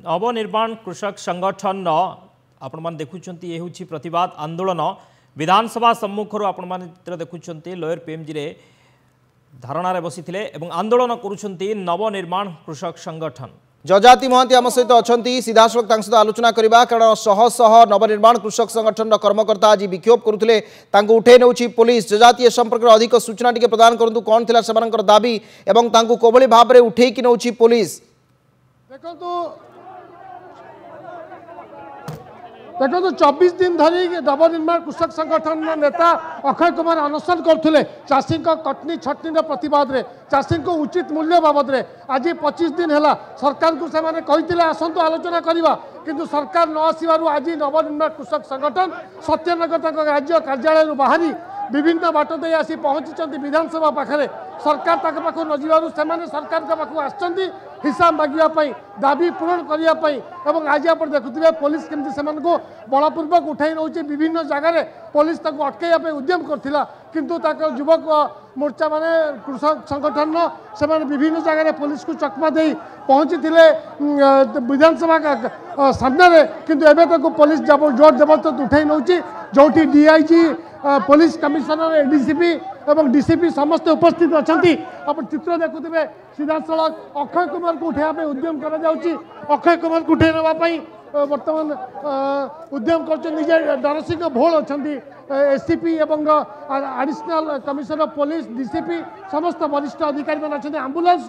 नवनिर्माण कृषक संगठन आपण मान देखुछंती ये होछि प्रतिवाद आंदोलन विधानसभा सम्मुखर आपण मान चित्र देखुछंती लोयर पीएमजी रे धारणा रे बसिथिले एवं आंदोलन करूछंती नवनिर्माण कृषक संगठन। जजाति महांती आम सहित अच्छा सीधासख सहित आलोचना करवा कारण शह शह नवनिर्माण कृषक संगठन कर्मकर्ता आज विक्षोभ करुले उठे नौ पुलिस। जजाति ए संपर्क में अधिक सूचना टी प्रदान करूँ कौन थी से दाबी एवं कोभली भाव में उठे नौ पुलिस। देखो 24 दिन धरी नवनिर्माण कृषक संगठन नेता अक्षय कुमार अनशन करते चाषी कटनी छटनी प्रतिवाद में चाषी को उचित मूल्य बाबद में आज 25 दिन है सरकार को से आसतु आलोचना करवा किंतु सरकार न आसवर आज नवनिर्माण कृषक संगठन सत्यनगर राज्य कार्यालय बाहरी विभिन्न बाट दे आसी पहुंची विधानसभा पाखे सरकार तक पाख न जीवार से सरकार पाख आसछंती हिसाब मागियापाई दाबी पूरण करने और आज आप देखुए पुलिस केमती से बलपूर्वक उठाई नौ विभिन्न जगह पुलिस अटकई उद्यम करथिला किंतु युवक मोर्चा माने कृषक संगठन से विभिन्न जगह पुलिस को चकमा दे पहुंची विधानसभा सामने किंतु एवं पुलिस जोर जबरदस्त उठाई नौ जो डीआईजी पुलिस कमिशनर एडीसीपी एवं डीसीपी समस्त उपस्थित अच्छा आप चित्र देखुए सीधा सड़क अक्षय कुमार को उठाइबा उद्यम करा जाउची। अक्षय कुमार को उठाई नापी बर्तमान उद्यम कर डरसिंह भोल अच्छा एससीपी एवं एडिशनल कमिशनर पुलिस डीसीपी समस्त वरिष्ठ अधिकारी अच्छा आंबुलांस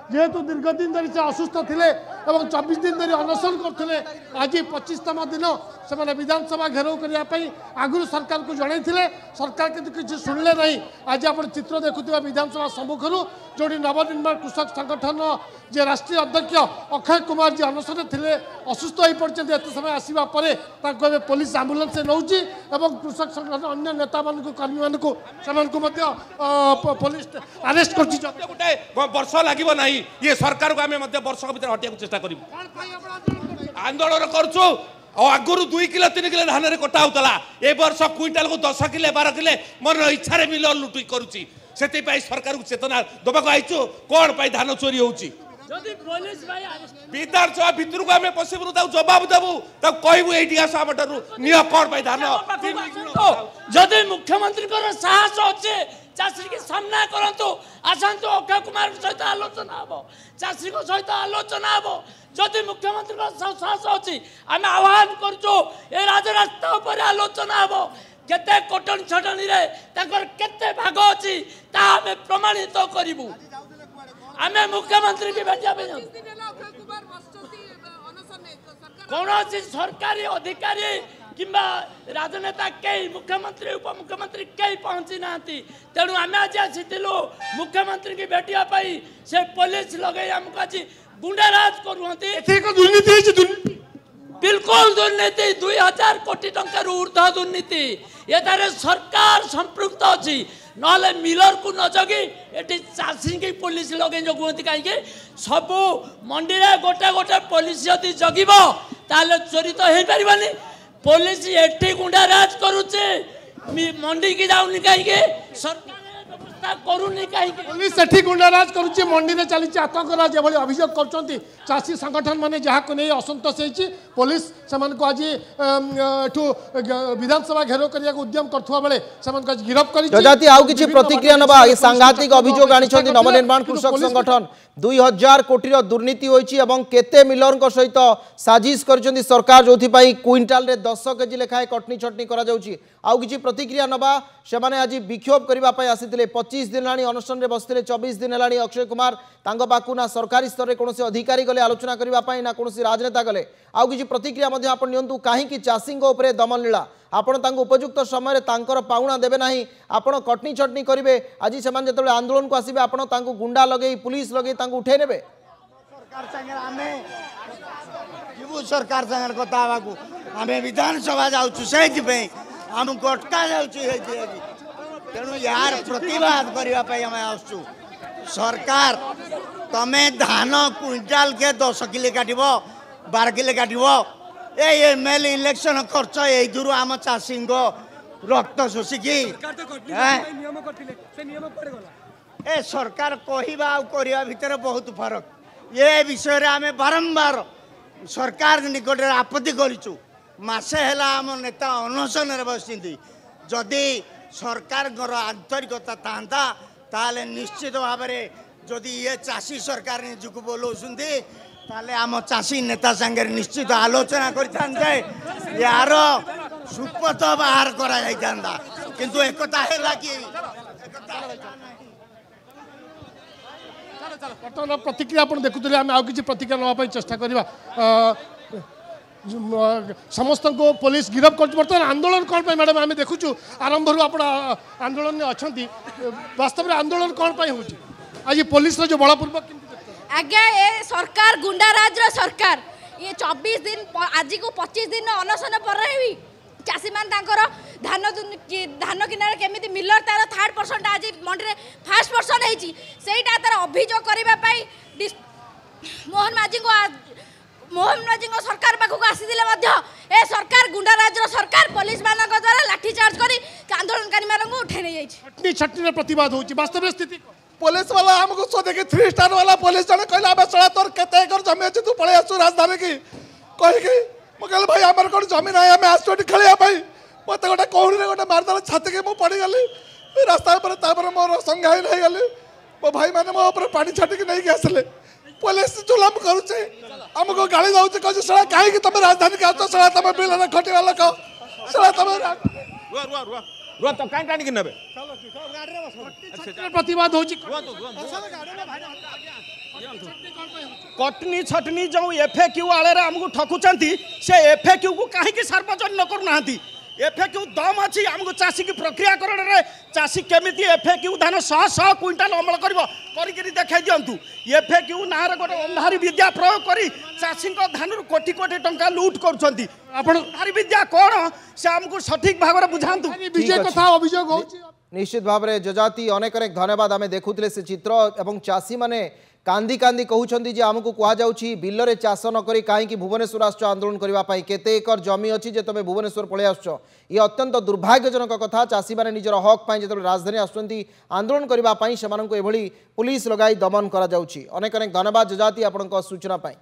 जेहेतु दीर्घ दिन धरी से असुस्थ थे 24 दिन धरी अनशन करते आज 25तम दिन से विधानसभा घेराव करने आगुरी सरकार को जन सरकार किंतु किसी शुणिले ना। आज आप चित्र देखुवा विधानसभा सम्मुखर जो नवनिर्माण कृषक संगठन जे राष्ट्रीय अध्यक्ष अक्षय कुमार जी अनशन थे असुस्थ हो पड़ते एत समय आसवा पर पुलिस आंबुलांस नौ कृषक संगठन अन्य नेता मान कर्मी मान पुलिस अरेस्ट कर गोटे वर्ष लगे ना ये सरकार को आम वर्ष भर हटिया चेष्टा कर आंदोलन करुचु आगुरी 2 किलो 3 किलो धान कटा होता ए वर्ष क्विंटाल को 10 किलो 12 किलो मन इच्छा मिल लुटुई करुच्ची से सरकार को चेतना दबा आईचु कौन धान चोरी होची विधानसभा भितर को आम पशु जवाब देवु कहबू ये आम निह कौन धान जदि मुख्यमंत्री साहस अच्छे चाषी की सामना करंतु आसतु अक्षय कुमार सहित आलोचना हम चाषी सहित आलोचना हम जदि मुख्यमंत्री साहस अच्छी आम आह्वान करुचु ए राजरास्ता पर आलोचना हम केते कटनी छटनी रे केते भाग अच्छी आम प्रमाणित करूँ आम मुख्यमंत्री की भेजा कौन सरकारी अधिकारी किंबा राजनेता कई मुख्यमंत्री उपमुख्यमंत्री कई पहुंची ना तेणु आम आज आसीलु मुख्यमंत्री की भेटा से पुलिस लगे आमको आज गुंडाराज करुँच बिल्कुल दुर्नीति 2000 कोटी टंका ऊर्ध्व दुर्नीति ये सरकार संपृक्त अच्छी ना मिलर को न जगी ये चाषी की पुलिस लगे जगुंती कहीं सब मंडी में गोटे गोटे पुलिस जदि जगब ताले चोरी तो हो पारनी पुलिस एठी गुंडाराज करुचे मंडी की जाऊनी कहीं सरकार व्यवस्था करूनी कहीं पुलिस एठी गुंडाराज करुचे मंडी में चली आतंकराज एभली अभियोग कर चाषी संगठन माने जहाँ को नहीं असंतोष होती पुलिस से आज विधानसभा घेराव करने उद्यम करथुवा बेले से गिरफ्त कर जजाति आउ किछि प्रतिक्रिया नबा ये सांघातिक अभियोग आनिछन्ति नवनिर्माण कृषक संगठन 2000 कोटी दुर्नीति होइछि एवं केते मिलर सहित साजिश करछन्ति सरकार जोथि पई क्विंटाल रे 10 केजी लेखाए कटनी छटनी करा जाउछि आउ किछि प्रतिक्रिया नबा से माने आज विक्षोभ करबा पई आसीथिले 25 दिन लानी अनशन रे बसथिले 24 दिन लानी अक्षय कुमार तांग पाकु ना सरकारी स्तर रे कोनोसी अधिकारी गले आलोचना करबा पई ना कोनोसी राजनेता गले आउ किछि प्रतिक्रिया मध्ये आपण नियंतु काहे कि चाषी उपरे दमन लीला आपण तांको उपयुक्त समय तांकर पाउना देबे नाही आपण कटनी छटनी करिवे आज सेमान जेतबे आंदोलन को आसीबे आपण तांको गुंडा लगे पुलिस लगे तांको उठे नेबे सरकार संगे आमे जीवु सरकार संगे कथा बाकू आमे विधानसभा जाउछु सेति पे हम कटका जाउछु हेति तेणु यार प्रतिवाद करबा पई हम आसछु सरकार तमे धान क्विंटाल के 10 किलो काटिबो 12 किलो काटिबो एमएलए इलेक्शन खर्च यू आम चाषी रक्त शोषिकी ए सरकार कहवा भितर बहुत फरक ये विषय आम बारंबार सरकार निकट में आपत्ति करूँ मसे है आम नेता अनशन बसती जदि सरकार आंतरिकता था ताले निश्चित भाव में जदि ये चाषी सरकार निजुक बोलाउंटे ताले आम चाषी नेता संगे निश्चित आलोचना करते यार सुपथ बाहर करा किंतु एकता है कि बर्तमान प्रतिक्रिया आप देखुले आम आउ कि प्रतिक्रिया नापी चेष्टा करवा समस्त को पुलिस गिरफ कर बर्तमान आंदोलन कौन पे मैडम आम देखुचु आरंभ आप आंदोलन में अच्छा वास्तव में आंदोलन कौन पे हो आज पुलिस जो बलपूर्वक आज्ञा ये सरकार गुंडाराज सरकार ये 24 दिन आज को 25 दिन अनशन पर भी चाषी मान धान धान किनारे केमी मिलर तार 3rd% आज मंडी में 1st% होती तार अभियोग करने मोहन माझी को सरकार पाखक आसीले ए सरकार गुंडाराज सरकार पुलिस मान द्वारा लाठीचार्ज कर आंदोलनकारी मान उठे नहीं छटनी छटनी प्रतिवाद हो वास्तव स्थिति पुलिस वाला हमको सोधे 3 स्टार वाला पुलिस जन कहला बे सळा तोर केते एकर जमी अछि तू पळे आसु राजधानी की कहि कि म कहल भाई हमर कोन जमी नाही हम आसु खेलिया भाई मते गोटे कोहड़ी रे गोटे मारदल छाती के मु पड़ी गली रास्ता पर तापर मोर संघाई नहीं गली मो भाई माने मो ऊपर पानी छाटी के नहीं के आसले पुलिस जुलम करूचे हमको गाली दउचे कहू सळा काहे कि तुम राजधानी के आतो सळा तुम बिल ना खटी वाला को सळा तुम रुआ तो काई टाणी के नेबे प्रतिवाद हो कटनी छटनी जो एफएक्यू आले आमको ठकुचंती से एफएक्यू को कहीं सार्वजनिक करूना एफएक्यू दम अच्छी आमको चाषी की प्रक्रियाकरण में चाषी केमी एफएक्यू धान 100 क्विंटाल अमल कर देखा दिंतु एफएक्यू ना गोटे अंधारी विद्या प्रयोग कर चाषी धान कोटी कोटी टंका लुट कर अंधारी विद्या कौन से आमको सठिक भाव में बुझातु कथा अभियोग हो निश्चित भाव में जजाति अनेक अनेक धन्यवाद आम देखुले से चित्र एवं चाषी मैंने कांदी कांदी कहउछंती जे हमकु कुआ जाउछि बिल्लरे चाष न करी काहेकि भुवनेश्वर आसछ आंदोलन करबा पई केते एकर जमी अछि जे तमे भुवनेश्वर पळे आसछ ये अत्यंत दुर्भाग्यजनक कथा चाषी माने निजर हक पई जेतबे राजधानी आसछंती आंदोलन करबा पई सेमानकु एभली पुलिस लगाई दमन करा जाउछि अनेक अनेक धन्यवाद जजाति आपनक सूचना पई।